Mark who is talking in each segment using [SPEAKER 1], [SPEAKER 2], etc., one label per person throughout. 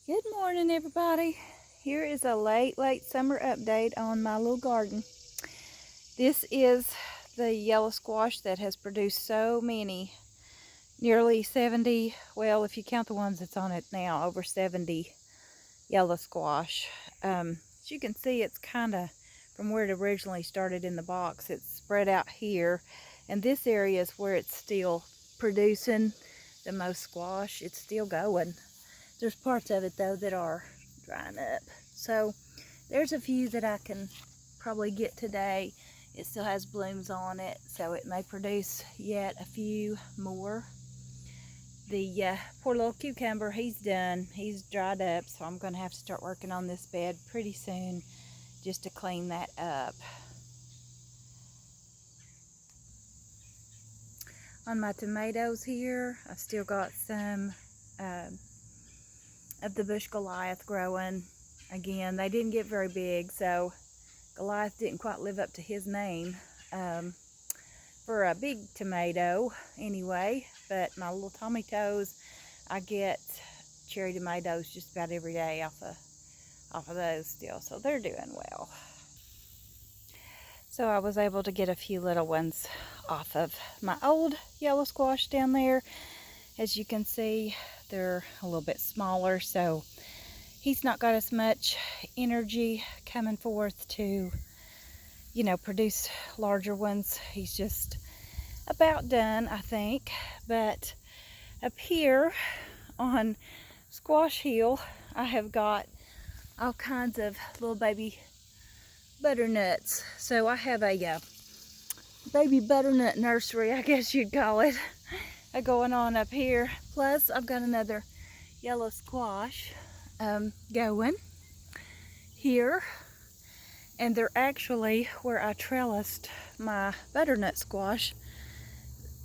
[SPEAKER 1] Good morning, everybody. Here is a late summer update on my little garden. This is the yellow squash that has produced so many, nearly 70, well, if you count the ones that's on it now, over 70 yellow squash. As you can see, it's kind of from where it originally started in the box. It's spread out here, and this area is where it's still producing the most squash. It's still going. There's parts of it though that are drying up. So there's a few that I can probably get today. It still has blooms on it, so it may produce yet a few more. The poor little cucumber, he's done. He's dried up, so I'm going to have to start working on this bed pretty soon just to clean that up. On my tomatoes here, I've still got some of the bush Goliath growing. Again, they didn't get very big, so Goliath didn't quite live up to his name for a big tomato anyway. But my little tomatoes, I get cherry tomatoes just about every day off of those still, so they're doing well. So I was able to get a few little ones off of my old yellow squash down there. As you can see, they're a little bit smaller, so he's not got as much energy coming forth to, produce larger ones. He's just about done, I think. But up here on Squash Hill, I have got all kinds of little baby butternuts. So I have a baby butternut nursery, I guess you'd call it, going on up here. Plus, I've got another yellow squash going here, and they're actually where I trellised my butternut squash.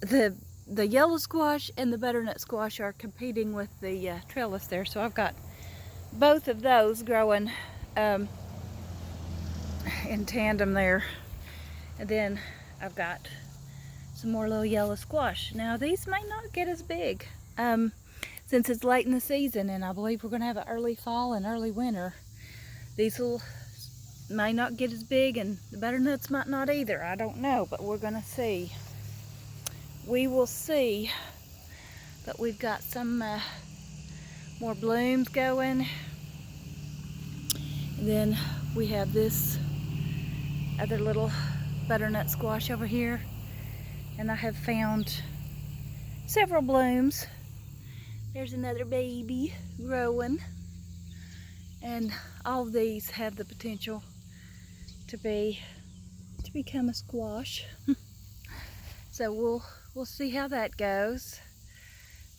[SPEAKER 1] The yellow squash and the butternut squash are competing with the trellis there, so I've got both of those growing in tandem there. And then I've got some more little yellow squash. Now these may not get as big since it's late in the season, and I believe we're going to have an early fall and early winter. These may not get as big, and the butternuts might not either. I don't know, but we're going to see. We will see. But we've got some more blooms going. And then we have this other little butternut squash over here, and I have found several blooms. There's another baby growing, and all of these have the potential to become a squash. So we'll see how that goes.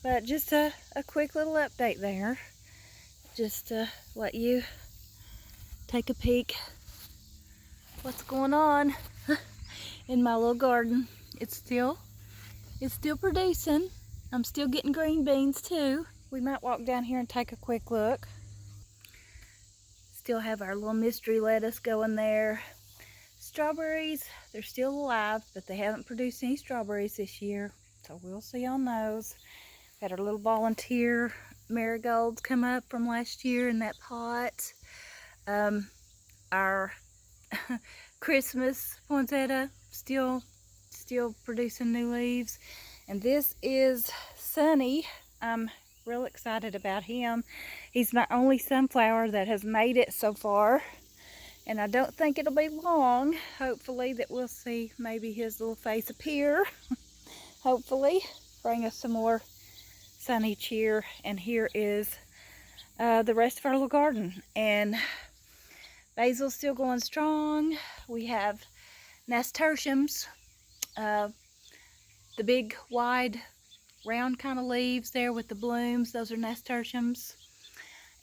[SPEAKER 1] But just a quick little update there, just to let you take a peek what's going on in my little garden. It's still producing. I'm still getting green beans too. We might walk down here and take a quick look. Still have our little mystery lettuce going there. Strawberries, they're still alive, but they haven't produced any strawberries this year, so we'll see on those. Got our little volunteer marigolds come up from last year in that pot. Our Christmas poinsettia still producing new leaves. And this is Sunny. I'm real excited about him. He's my only sunflower that has made it so far, and I don't think it'll be long, hopefully, that we'll see maybe his little face appear. Hopefully bring us some more sunny cheer. And here is the rest of our little garden. And basil's still going strong. We have nasturtiums, the big wide round kind of leaves there with the blooms. Those are nasturtiums,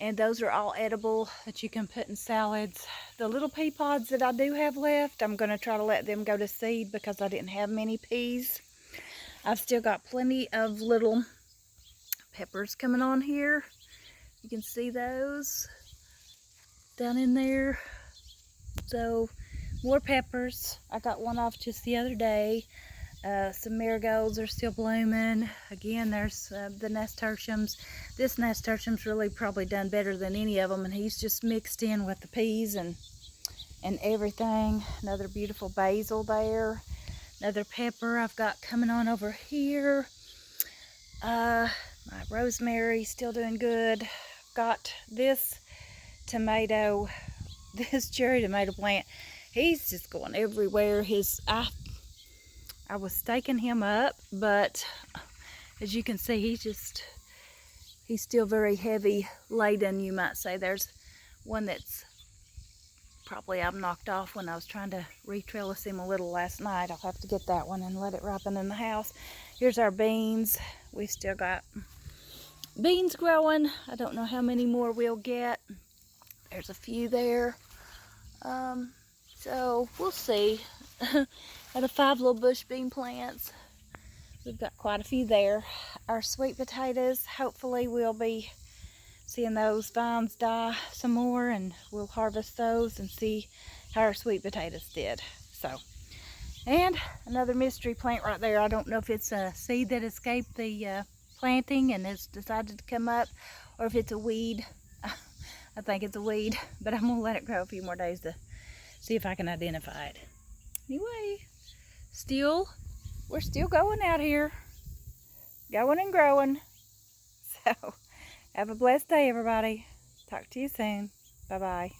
[SPEAKER 1] and those are all edible that you can put in salads. The little pea pods that I do have left, I'm going to try to let them go to seed because I didn't have many peas. I've still got plenty of little peppers coming on here. You can see those down in there. So more peppers. I got one off just the other day. Some marigolds are still blooming. Again, there's the nasturtiums. This nasturtium's really probably done better than any of them, and he's just mixed in with the peas and everything. Another beautiful basil there. Another pepper I've got coming on over here. My rosemary still doing good. Got this tomato, this cherry tomato plant. He's just going everywhere. I was staking him up, but as you can see, he's still very heavy laden, you might say. There's one that's probably I've knocked off when I was trying to retrellis him a little last night. I'll have to get that one and let it ripen in the house. Here's our beans. We've still got beans growing. I don't know how many more we'll get. There's a few there. So we'll see. Out of 5 little bush bean plants, we've got quite a few there. Our sweet potatoes, hopefully we'll be seeing those vines die some more, and we'll harvest those and see how our sweet potatoes did. So, and another mystery plant right there. I don't know if it's a seed that escaped the planting and has decided to come up, or if it's a weed. I think it's a weed, but I'm gonna let it grow a few more days to see if I can identify it. Anyway, we're still going out here, going and growing. So, have a blessed day, everybody. Talk to you soon. Bye-bye.